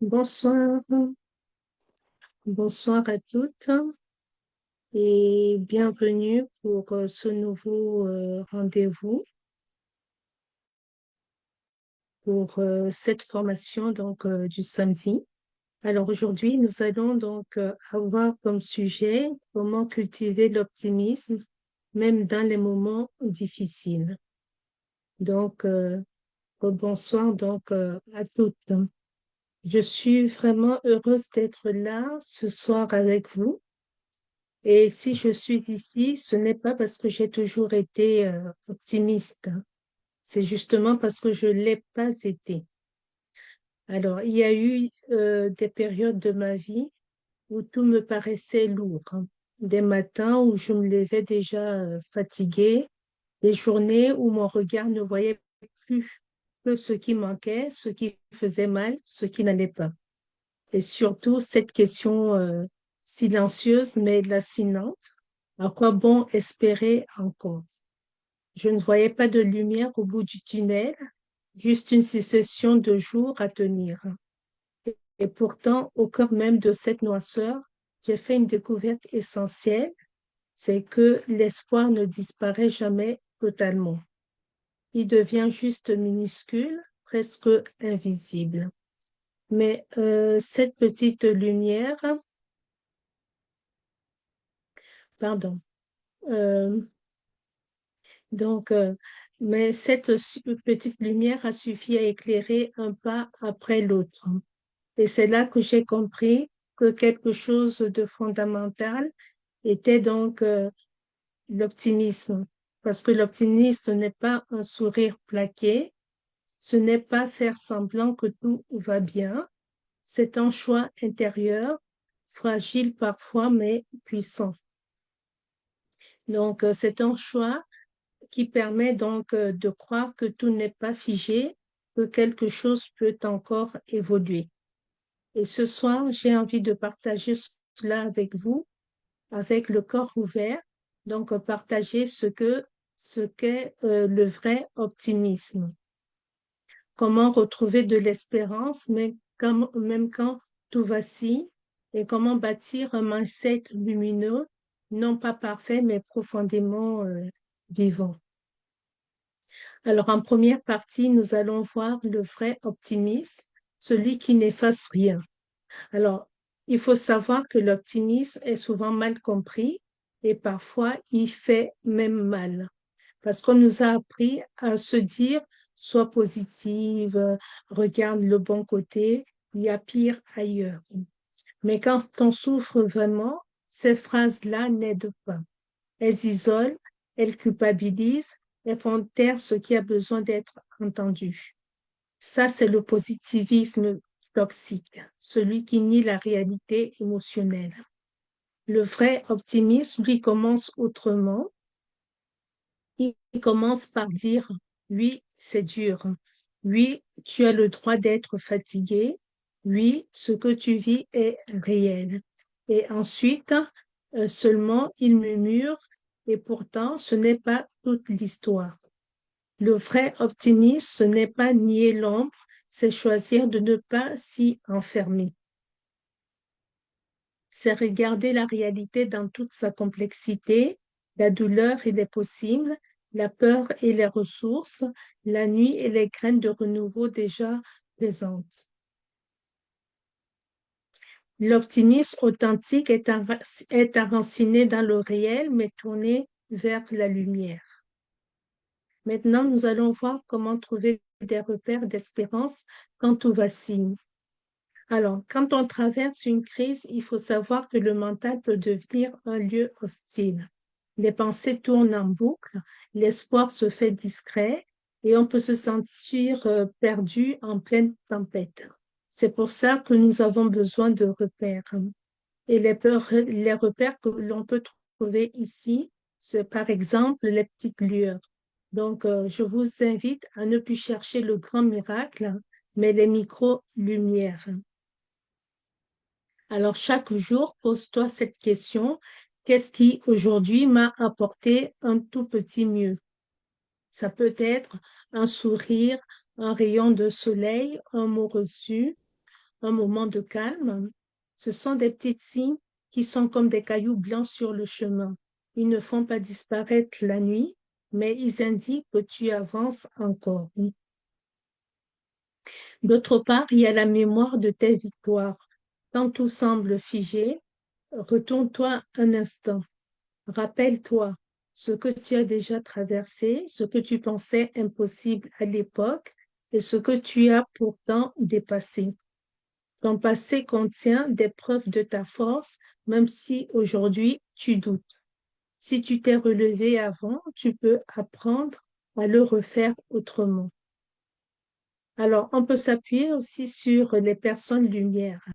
Bonsoir, bonsoir à toutes et bienvenue pour ce nouveau rendez-vous pour cette formation du samedi. Alors aujourd'hui, nous allons avoir comme sujet comment cultiver l'optimisme même dans les moments difficiles. Donc bonsoir à toutes. Je suis vraiment heureuse d'être là ce soir avec vous. Et si je suis ici, ce n'est pas parce que j'ai toujours été optimiste. C'est justement parce que je ne l'ai pas été. Alors, il y a eu des périodes de ma vie où tout me paraissait lourd, hein. Des matins où je me levais déjà fatiguée, des journées où mon regard ne voyait plus que ce qui manquait, ce qui faisait mal, ce qui n'allait pas. Et surtout, cette question silencieuse mais lancinante, à quoi bon espérer encore? Je ne voyais pas de lumière au bout du tunnel, juste une succession de jours à tenir. Et pourtant, au cœur même de cette noirceur, j'ai fait une découverte essentielle, c'est que l'espoir ne disparaît jamais totalement. Il devient juste minuscule, presque invisible. Mais cette petite lumière, pardon, euh, Donc, euh, mais cette petite lumière a suffi à éclairer un pas après l'autre. Et c'est là que j'ai compris que quelque chose de fondamental était l'optimisme. Parce que l'optimisme n'est pas un sourire plaqué, ce n'est pas faire semblant que tout va bien, c'est un choix intérieur, fragile parfois, mais puissant. C'est un choix qui permet de croire que tout n'est pas figé, que quelque chose peut encore évoluer. Et ce soir, j'ai envie de partager cela avec vous, avec le corps ouvert, partager ce qu'est le vrai optimisme. Comment retrouver de l'espérance, même quand tout vacille, et comment bâtir un mindset lumineux, non pas parfait, mais profondément vivant. Alors, en première partie, nous allons voir le vrai optimisme, celui qui n'efface rien. Alors, il faut savoir que l'optimisme est souvent mal compris et parfois il fait même mal. Parce qu'on nous a appris à se dire, sois positive, regarde le bon côté, il y a pire ailleurs. Mais quand on souffre vraiment, ces phrases-là n'aident pas. Elles isolent, elles culpabilisent, elles font taire ce qui a besoin d'être entendu. Ça, c'est le positivisme toxique, celui qui nie la réalité émotionnelle. Le vrai optimisme, lui, commence autrement. Il commence par dire, oui, c'est dur. Oui, tu as le droit d'être fatigué. Oui, ce que tu vis est réel. Et ensuite, seulement, il murmure, et pourtant, ce n'est pas toute l'histoire. Le vrai optimisme, ce n'est pas nier l'ombre, c'est choisir de ne pas s'y enfermer. C'est regarder la réalité dans toute sa complexité, la douleur et les possibles, la peur et les ressources, la nuit et les graines de renouveau déjà présentes. L'optimisme authentique est enraciné dans le réel, mais tourné vers la lumière. Maintenant, nous allons voir comment trouver des repères d'espérance quand tout vacille. Alors, quand on traverse une crise, il faut savoir que le mental peut devenir un lieu hostile. Les pensées tournent en boucle, l'espoir se fait discret et on peut se sentir perdu en pleine tempête. C'est pour ça que nous avons besoin de repères. Et les repères que l'on peut trouver ici, c'est par exemple les petites lueurs. Je vous invite à ne plus chercher le grand miracle, mais les micro-lumières. Alors, chaque jour, pose-toi cette question, qu'est-ce qui aujourd'hui m'a apporté un tout petit mieux? Ça peut être un sourire, un rayon de soleil, un mot reçu, un moment de calme. Ce sont des petits signes qui sont comme des cailloux blancs sur le chemin. Ils ne font pas disparaître la nuit, mais ils indiquent que tu avances encore. D'autre part, il y a la mémoire de tes victoires. Quand tout semble figé, retourne-toi un instant. Rappelle-toi ce que tu as déjà traversé, ce que tu pensais impossible à l'époque et ce que tu as pourtant dépassé. Ton passé contient des preuves de ta force, même si aujourd'hui tu doutes. Si tu t'es relevé avant, tu peux apprendre à le refaire autrement. Alors, on peut s'appuyer aussi sur les personnes lumière.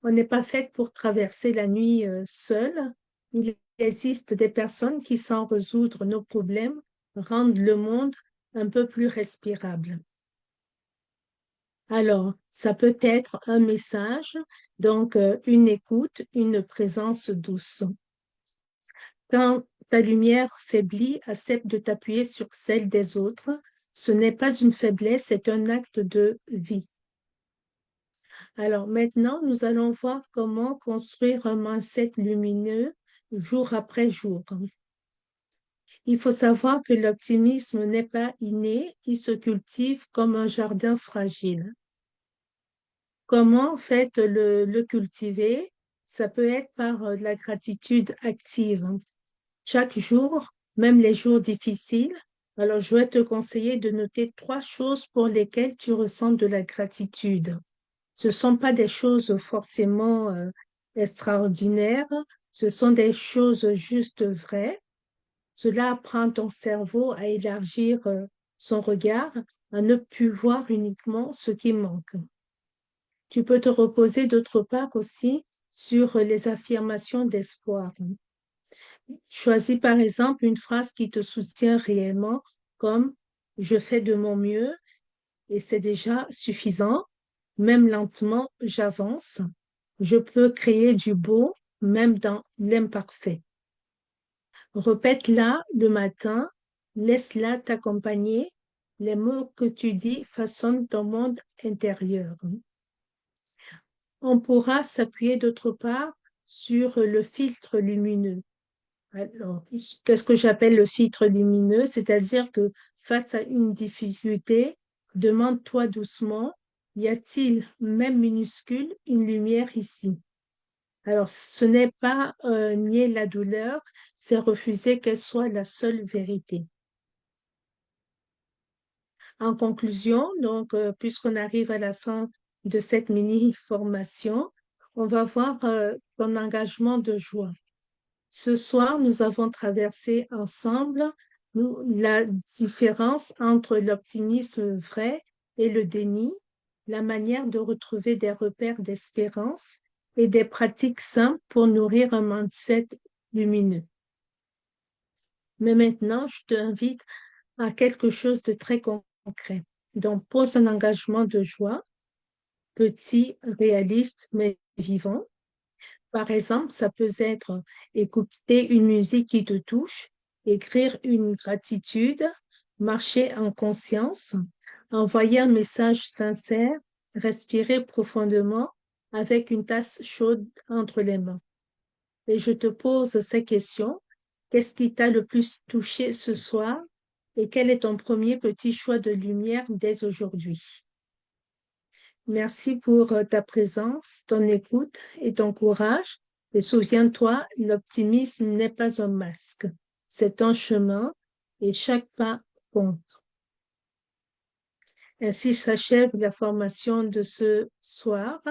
On n'est pas fait pour traverser la nuit seul. Il existe des personnes qui, sans résoudre nos problèmes, rendent le monde un peu plus respirable. Alors, ça peut être un message, donc une écoute, une présence douce. Quand ta lumière faiblit, accepte de t'appuyer sur celle des autres. Ce n'est pas une faiblesse, c'est un acte de vie. Alors maintenant, nous allons voir comment construire un mindset lumineux jour après jour. Il faut savoir que l'optimisme n'est pas inné, il se cultive comme un jardin fragile. Comment en fait le cultiver? Ça peut être par la gratitude active. Chaque jour, même les jours difficiles, alors je vais te conseiller de noter 3 choses pour lesquelles tu ressens de la gratitude. Ce ne sont pas des choses forcément extraordinaires, ce sont des choses juste vraies. Cela apprend ton cerveau à élargir son regard, à ne plus voir uniquement ce qui manque. Tu peux te reposer d'autre part aussi sur les affirmations d'espoir. Choisis par exemple une phrase qui te soutient réellement, comme je fais de mon mieux et c'est déjà suffisant. Même lentement, j'avance. Je peux créer du beau, même dans l'imparfait. Répète-la le matin, laisse-la t'accompagner. Les mots que tu dis façonnent ton monde intérieur. On pourra s'appuyer d'autre part sur le filtre lumineux. Alors, qu'est-ce que j'appelle le filtre lumineux? C'est-à-dire que face à une difficulté, demande-toi doucement, y a-t-il, même minuscule, une lumière ici? Alors, ce n'est pas nier la douleur, c'est refuser qu'elle soit la seule vérité. En conclusion, donc, puisqu'on arrive à la fin de cette mini-formation, on va voir ton engagement de joie. Ce soir, nous avons traversé ensemble la différence entre l'optimisme vrai et le déni, la manière de retrouver des repères d'espérance et des pratiques simples pour nourrir un mindset lumineux. Mais maintenant, je t'invite à quelque chose de très concret. Donc, pose un engagement de joie, petit, réaliste, mais vivant. Par exemple, ça peut être écouter une musique qui te touche, écrire une gratitude, marcher en conscience, envoyer un message sincère, respirer profondément avec une tasse chaude entre les mains. Et je te pose ces questions. Qu'est-ce qui t'a le plus touché ce soir? Et quel est ton premier petit choix de lumière dès aujourd'hui? Merci pour ta présence, ton écoute et ton courage. Et souviens-toi, l'optimisme n'est pas un masque, c'est un chemin et chaque pas compte. Ainsi s'achève la formation de ce soir.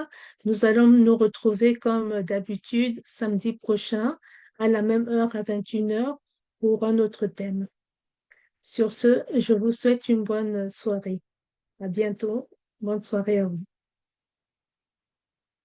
Nous allons nous retrouver comme d'habitude samedi prochain à la même heure à 21h pour un autre thème. Sur ce, je vous souhaite une bonne soirée. À bientôt. Bonne soirée à vous.